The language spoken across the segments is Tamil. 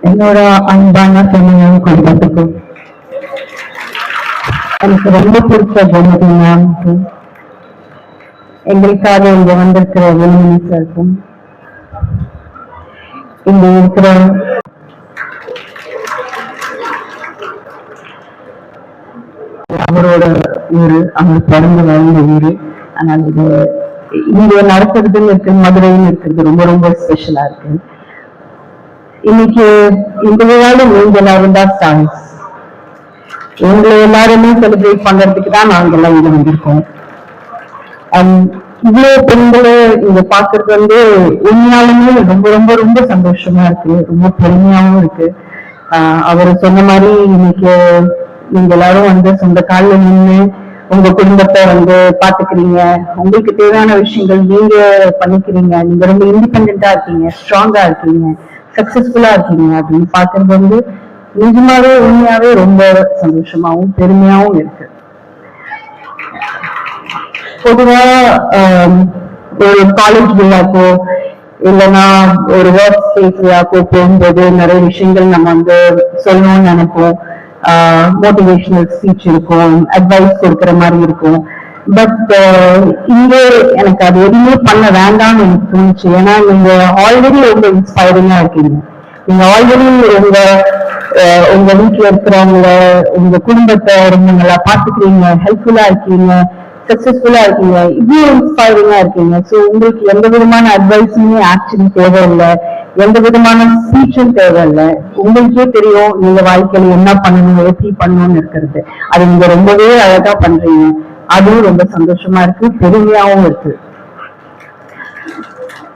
என்னோட அன்பான பெண்ணையும் குடும்பத்துக்கும் எனக்கு ரொம்ப பிடிச்ச பொண்ணு மேம்க்கு எங்களுக்காக இங்க வந்திருக்கிற வெளிminister-க்கும் இங்க இருக்கிற அவரோட ஊரு, அவர் பிறந்து வளர்ந்த ஊரு. ஆனால் இது இங்க நடக்கிறதுன்னு இருக்கு, மதுரைன்னு இருக்கிறது ரொம்ப ரொம்ப ஸ்பெஷலா இருக்கு. இன்னைக்கு இந்த விழாவில் நீங்க எல்லாரும் தான் ஸ்டார்ஸ். உங்களை எல்லாருமே செலிப்ரேட் பண்றதுக்கு தான் நாங்க எல்லாம் இங்க வந்திருக்கோம். இவ்வளவு பெண்களை இங்க பாக்குறது வந்து உண்மையாலுமே ரொம்ப ரொம்ப ரொம்ப சந்தோஷமா இருக்கு, ரொம்ப பெருமையாவும் இருக்கு. அவர் சொன்ன மாதிரி இன்னைக்கு நீங்க எல்லாரும் வந்து சொந்த காலில் நின்று உங்க குடும்பத்தை வந்து பாத்துக்கிறீங்க, உங்களுக்கு தேவையான விஷயங்கள் நீங்க பண்ணிக்கிறீங்க, நீங்க ரொம்ப இண்டிபெண்டா இருக்கீங்க, ஸ்ட்ராங்கா இருக்கீங்க, சக்சஸ்ஃபுல்லா இருக்கீங்க அப்படின்னு பாக்குறது வந்து நிஜமாவே உண்மையாவே ரொம்ப சந்தோஷமாவும் பெருமையாவும் இருக்கு. பொதுவா ஒரு காலேஜ் விழாக்கோ இல்லைன்னா ஒரு ஒர்க் ஸ்பேஸ் விழாக்கோ போகும்போது நிறைய விஷயங்கள் நம்ம வந்து சொல்லணும்னு நினைப்போம். மோட்டிவேஷனல் ஸ்பீச் இருக்கும், அட்வைஸ் கொடுக்குற மாதிரி இருக்கும். பட் இங்க எனக்கு அது எதுவுமே பண்ண வேண்டாம்னு எனக்கு தோணுச்சு. ஏன்னா நீங்க ஆல்ரெடி ரொம்ப இன்ஸ்பைரிங்கா இருக்கீங்க. நீங்க ஆல்ரெடி உங்க வீட்டுல இருக்கிறவங்க, உங்க குடும்பத்தை ரொம்ப நல்லா பாத்துக்கிறீங்க, ஹெல்ப்ஃபுல்லா இருக்கீங்க, சக்சஸ்ஃபுல்லா இருக்கீங்க, இவ்வளவு இன்ஸ்பைரிங்கா இருக்கீங்க. சோ உங்களுக்கு எந்த விதமான அட்வைஸுமே ஆக்சுவலி தேவையில்லை, எந்த விதமான ஸ்பீச்சும் தேவையில்லை. உங்களுக்கே தெரியும் நீங்க வாழ்க்கையில என்ன பண்ணணும், எப்படி பண்ணணும்னு இருக்கிறது. அது நீங்க ரொம்பவே அழகா பண்றீங்க. அதுவும் ரொம்ப சந்தோஷமா இருக்கு, பெருமையாவும் இருக்கு.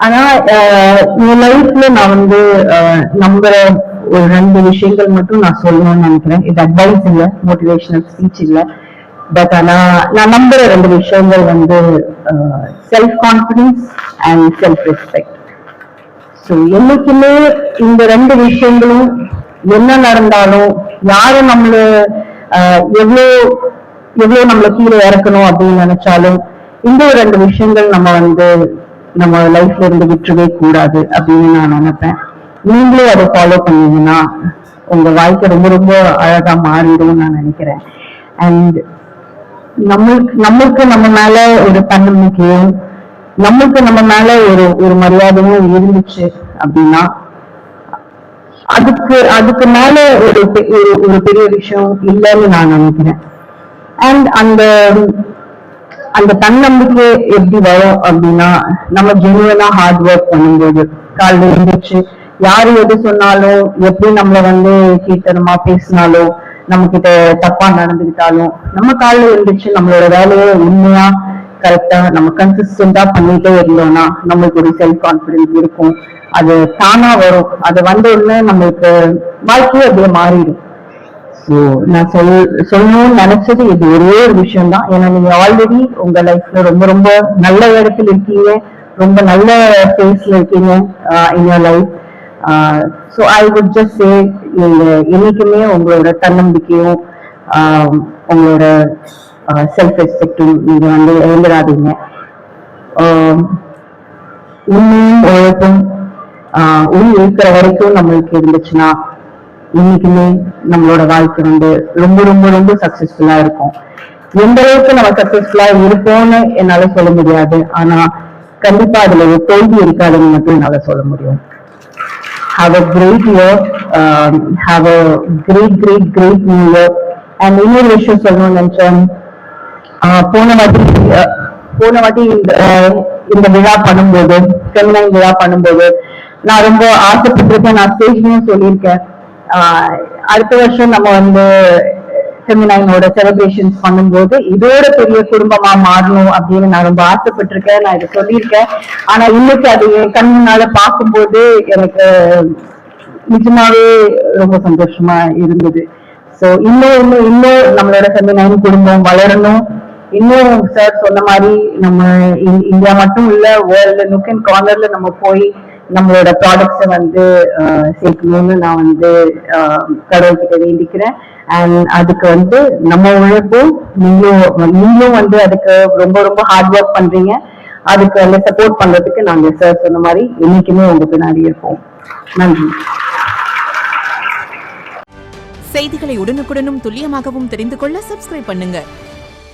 ஆனா என் லைஃப்ல நான் வந்து நம்புற ஒரு 2 விஷயங்கள் மட்டும் நான் சொல்லணும்னு நினைக்கிறேன். இது அட்வைஸ் இல்ல, மோட்டிவேஷனல் ஸ்பீச் இல்ல. பட் ஆனா நான் நம்புற 2 விஷயங்கள் வந்து self confidence and self respect. So என்னைக்குமே இந்த 2 விஷயங்களும் என்ன நடந்தாலும், யாரும் நம்மள எவ்வளோ எவ்வளவு நம்மள கீழே இறக்கணும் அப்படின்னு நினைச்சாலும் இந்த 2 விஷயங்கள் நம்ம வந்து நம்ம லைஃப்ல இருந்து விட்டுறவே கூடாது அப்படின்னு நான் நினைப்பேன். நீங்களே அதை ஃபாலோ பண்ணீங்கன்னா உங்க வாழ்க்கை ரொம்ப ரொம்ப அழகா மாறிடும் நான் நினைக்கிறேன். அண்ட் நம்மளுக்கு நம்ம மேல ஒரு தன்னம்பிக்கையும், நம்மளுக்கு நம்ம மேல ஒரு மரியாதையும் இருந்துச்சு அப்படின்னா அதுக்கு மேல ஒரு பெரிய விஷயம் இல்லைன்னு நான் நினைக்கிறேன். அண்ட் அந்த தன்னம்பிக்கை எப்படி வரும் அப்படின்னா, நம்ம ஜெனுவனா ஹார்ட் ஒர்க் பண்ணும்போது, காலையில எழுந்திரிச்சு யாரு எது சொன்னாலும், எப்படி நம்மள வந்து கீழ்த்தனமா பேசினாலும், நம்ம கிட்ட தப்பா நடந்துக்கிட்டாலும், நம்ம காலையில எழுந்திரிச்சு நம்மளோட வேலையை உண்மையா கரெக்டா நம்ம கன்சிஸ்டன்டா பண்ணிட்டே இருந்தோம்னா நம்மளுக்கு ஒரு செல்ஃப் கான்பிடன்ஸ் இருக்கும். அது தானா வரும். அது வந்த உடனே நம்மளுக்கு வாழ்க்கையே அப்படியே மாறிடும். ஸோ நான் சொல்லணும்னு நினைச்சது இது ஒரே ஒரு விஷயம் தான். ஏன்னா நீங்க ஆல்ரெடி உங்க லைஃப்ல ரொம்ப ரொம்ப நல்ல இடத்துல இருக்கீங்க, ரொம்ப நல்ல பிளேஸ்ல இருக்கீங்க in your life. So I would just say, நீங்க என்னைக்குமே உங்களோட தன்னம்பிக்கையும் உங்களோட செல்ஃப் ரெஸ்பெக்டும் நீங்க வந்து எழுந்துடாதீங்க. உண்மையும் உழைப்பும் இருக்கிற வரைக்கும் நம்மளுக்கு இருந்துச்சுன்னா இன்னைக்குமே நம்மளோட வாழ்க்கை வந்து ரொம்ப ரொம்ப ரொம்ப சக்சஸ்ஃபுல்லா இருக்கும். எந்த அளவுக்கு நம்ம சக்சஸ்ஃபுல்லா இருப்போம்னு என்னால சொல்ல முடியாது, ஆனா கண்டிப்பா அதுல ஒரு தோல்வி இருக்காதுன்னு மட்டும் என்னால சொல்ல முடியும். Have a great year, have a great new year. And இன்னொரு விஷயம் சொல்லணும்னு நினைச்சேன். போன வாட்டி இந்த விழா பண்ணும்போது, ஃபெமினைன் விழா பண்ணும்போது நான் ரொம்ப ஆசைப்பட்டிருக்கேன், நான் ஸ்டேஜ்லயும் சொல்லியிருக்கேன். அடுத்த வருஷம் நம்ம வந்து ஃபெமினைனோட செலிப்ரேஷன்ஸ் பண்ணும்போது இதோட பெரிய குடும்பமா மாறணும் அப்படின்னு நான் ரொம்ப ஆசைப்பட்டிருக்கேன், நான் இதை சொல்லியிருக்கேன். ஆனா இன்னைக்கு அது என் கண் முன்னால பார்க்கும்போது எனக்கு நிஜமாவே ரொம்ப சந்தோஷமா இருந்தது. ஸோ இன்னும் நம்மளோட ஃபெமினைன் குடும்பம் வளரணும். இன்னும் சார் சொன்ன மாதிரி நம்ம இந்தியா மட்டும் இல்ல, வேர்ல்டு நுக் அண்ட் கார்னர்ல நம்ம போய் நம்மளோட ப்ராடக்ட்ஸை வந்து சேர்க்கணும்னு நான் வந்து கடவுள்கிட்ட வேண்டிக்கிறேன். அண்ட் அதுக்கு வந்து நம்ம உழைப்பும், நீங்களும் வந்து அதுக்கு ரொம்ப ரொம்ப ஹார்ட் ஒர்க் பண்றீங்க. அதுக்கு வந்து சப்போர்ட் பண்றதுக்கு நாங்க சார் சொன்ன மாதிரி என்னைக்குமே உங்க பின்னாடி இருப்போம். நன்றி. செய்திகளை உடனுக்குடனும் துல்லியமாகவும் தெரிந்து கொள்ள சப்ஸ்கிரைப் பண்ணுங்க.